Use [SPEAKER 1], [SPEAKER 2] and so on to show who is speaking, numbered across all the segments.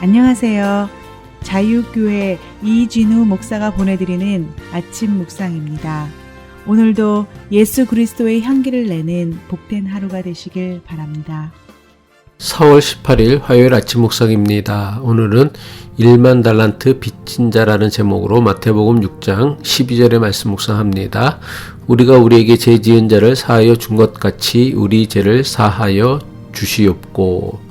[SPEAKER 1] 안녕하세요. 자유교회 이진우 목사가 보내드리는 아침 묵상입니다. 오늘도 예수 그리스도의 향기를 내는 복된 하루가 되시길 바랍니다.
[SPEAKER 2] 4월 18일 화요일 아침 묵상입니다. 오늘은 1만 달란트 빚진 자라는 제목으로 마태복음 6장 12절의 말씀 묵상합니다. 우리가 우리에게 죄 지은 자를 사하여 준 것 같이 우리 죄를 사하여 주시옵고.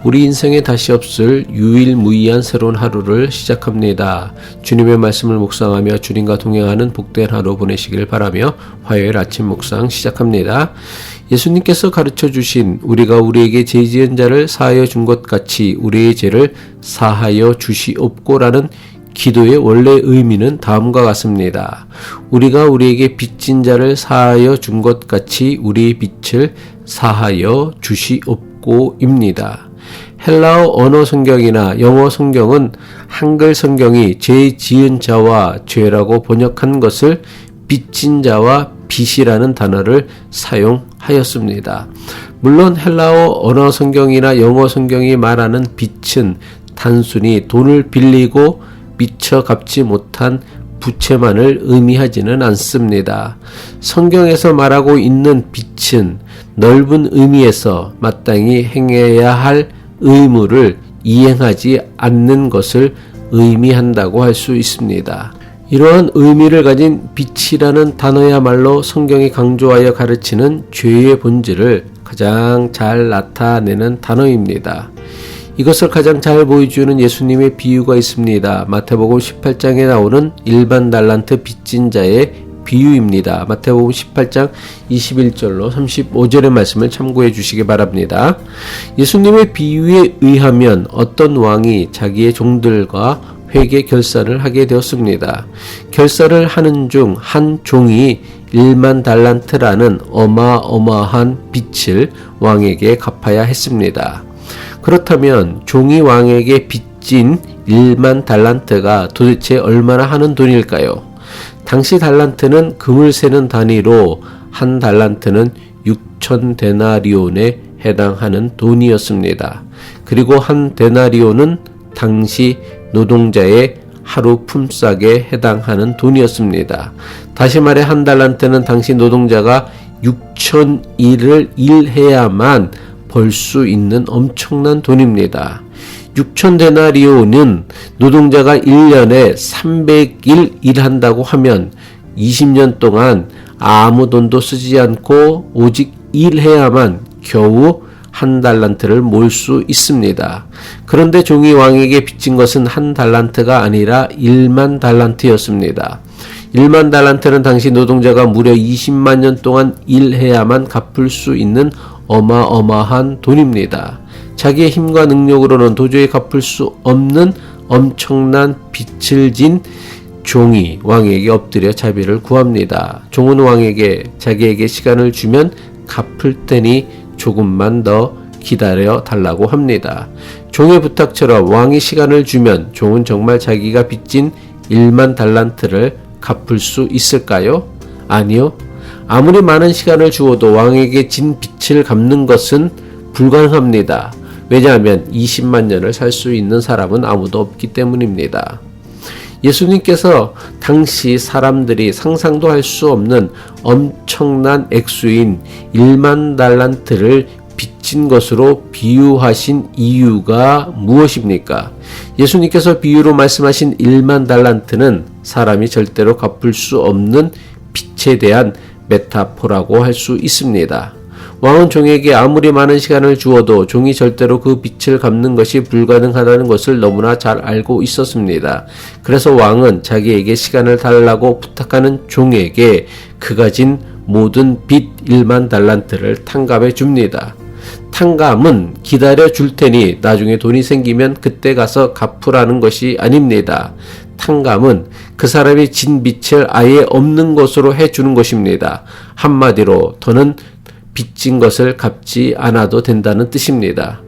[SPEAKER 2] 우리 인생에 다시 없을 유일무이한 새로운 하루를 시작합니다. 주님의 말씀을 묵상하며 주님과 동행하는 복된 하루 보내시길 바라며 화요일 아침 묵상 시작합니다. 예수님께서 가르쳐 주신 우리가 우리에게 죄 지은 자를 사하여 준 것 같이 우리의 죄를 사하여 주시옵고라는 기도의 원래 의미는 다음과 같습니다. 우리가 우리에게 빚진 자를 사하여 준 것 같이 우리의 빚을 사하여 주시옵고입니다. 헬라어 언어 성경이나 영어 성경은 한글 성경이 죄 지은 자와 죄라고 번역한 것을 빚진 자와 빚이라는 단어를 사용하였습니다. 물론 헬라어 언어 성경이나 영어 성경이 말하는 빚은 단순히 돈을 빌리고 미처 갚지 못한 부채만을 의미하지는 않습니다. 성경에서 말하고 있는 빚은 넓은 의미에서 마땅히 행해야 할 의무를 이행하지 않는 것을 의미한다고 할 수 있습니다. 이러한 의미를 가진 빚이라는 단어야말로 성경이 강조하여 가르치는 죄의 본질을 가장 잘 나타내는 단어입니다. 이것을 가장 잘 보여주는 예수님의 비유가 있습니다. 마태복음 18장에 나오는 일반 달란트 빚진 자의 비유입니다. 마태복음 18장 21절로 35절의 말씀을 참고해 주시기 바랍니다. 예수님의 비유에 의하면 어떤 왕이 자기의 종들과 회계 결산을 하게 되었습니다. 결산을 하는 중 한 종이 1만 달란트라는 어마어마한 빚을 왕에게 갚아야 했습니다. 그렇다면 종이 왕에게 빚진 1만 달란트가 도대체 얼마나 하는 돈일까요? 당시 달란트는 금을 세는 단위로 한 달란트는 6천 데나리온에 해당하는 돈이었습니다. 그리고 한 데나리온은 당시 노동자의 하루 품삯에 해당하는 돈이었습니다. 다시 말해 한 달란트는 당시 노동자가 6천 일을 일해야만 벌 수 있는 엄청난 돈입니다. 6천 데나리온은 노동자가 1년에 300일 일한다고 하면 20년 동안 아무 돈도 쓰지 않고 오직 일해야만 겨우 한 달란트를 모을 수 있습니다. 그런데 종이 왕에게 빚진 것은 한 달란트가 아니라 1만 달란트였습니다. 1만 달란트는 당시 노동자가 무려 20만 년 동안 일해야만 갚을 수 있는 어마어마한 돈입니다. 자기의 힘과 능력으로는 도저히 갚을 수 없는 엄청난 빚을 진 종이 왕에게 엎드려 자비를 구합니다. 종은 왕에게 자기에게 시간을 주면 갚을 테니 조금만 더 기다려 달라고 합니다. 종의 부탁처럼 왕이 시간을 주면 종은 정말 자기가 빚진 1만 달란트를 갚을 수 있을까요? 아니요. 아무리 많은 시간을 주어도 왕에게 진 빚을 갚는 것은 불가능합니다. 왜냐하면 20만 년을 살 수 있는 사람은 아무도 없기 때문입니다. 예수님께서 당시 사람들이 상상도 할 수 없는 엄청난 액수인 1만 달란트를 빚진 것으로 비유하신 이유가 무엇입니까? 예수님께서 비유로 말씀하신 1만 달란트는 사람이 절대로 갚을 수 없는 빚에 대한 메타포라고 할 수 있습니다. 왕은 종에게 아무리 많은 시간을 주어도 종이 절대로 그 빚을 갚는 것이 불가능하다는 것을 너무나 잘 알고 있었습니다. 그래서 왕은 자기에게 시간을 달라고 부탁하는 종에게 그가 진 모든 빚 1만 달란트를 탕감해 줍니다. 탕감은 기다려 줄 테니 나중에 돈이 생기면 그때 가서 갚으라는 것이 아닙니다. 탕감은 그 사람이 진 빚을 아예 없는 것으로 해주는 것입니다. 한마디로 더는 빚진 것을 갚지 않아도 된다는 뜻입니다.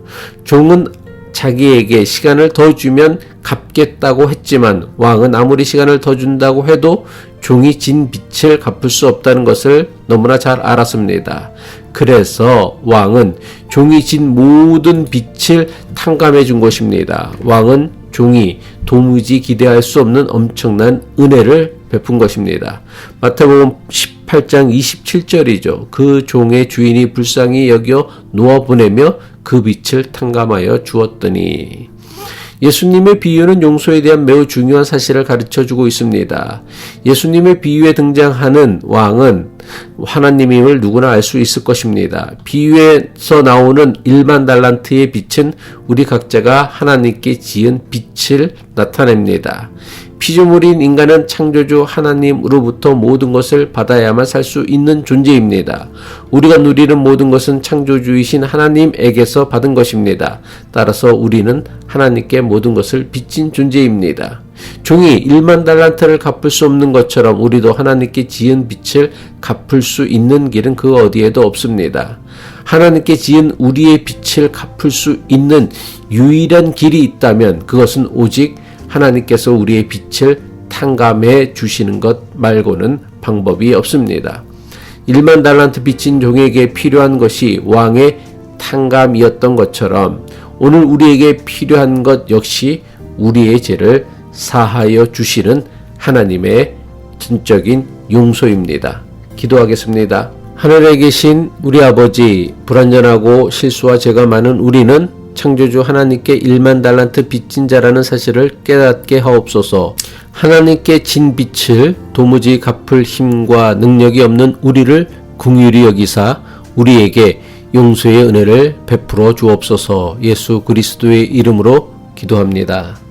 [SPEAKER 2] 종은 자기에게 시간을 더 주면 갚겠다고 했지만 왕은 아무리 시간을 더 준다고 해도 종이 진 빚을 갚을 수 없다는 것을 너무나 잘 알았습니다. 그래서 왕은 종이 진 모든 빚을 탕감해 준 것입니다. 왕은 종이 도무지 기대할 수 없는 엄청난 은혜를 베푼 것입니다. 마태복음 18장 27절이죠. 그 종의 주인이 불쌍히 여겨 놓아보내며 그 빚을 탕감하여 주었더니. 예수님의 비유는 용서에 대한 매우 중요한 사실을 가르쳐주고 있습니다. 예수님의 비유에 등장하는 왕은 하나님임을 누구나 알 수 있을 것입니다. 비유에서 나오는 1만 달란트의 빚은 우리 각자가 하나님께 지은 빚을 나타냅니다. 피조물인 인간은 창조주 하나님으로부터 모든 것을 받아야만 살 수 있는 존재입니다. 우리가 누리는 모든 것은 창조주이신 하나님에게서 받은 것입니다. 따라서 우리는 하나님께 모든 것을 빚진 존재입니다. 종이 1만 달란트를 갚을 수 없는 것처럼 우리도 하나님께 지은 빚을 갚을 수 있는 길은 그 어디에도 없습니다. 하나님께 지은 우리의 빚을 갚을 수 있는 유일한 길이 있다면 그것은 오직 하나님께서 우리의 빚을 탕감해 주시는 것 말고는 방법이 없습니다. 1만 달란트 빚진 종에게 필요한 것이 왕의 탕감이었던 것처럼 오늘 우리에게 필요한 것 역시 우리의 죄를 사하여 주시는 하나님의 진적인 용서입니다. 기도하겠습니다. 하늘에 계신 우리 아버지, 불완전하고 실수와 죄가 많은 우리는 창조주 하나님께 1만 달란트 빚진 자라는 사실을 깨닫게 하옵소서. 하나님께 진 빚을 도무지 갚을 힘과 능력이 없는 우리를 긍휼히 여기사 우리에게 용서의 은혜를 베풀어 주옵소서. 예수 그리스도의 이름으로 기도합니다.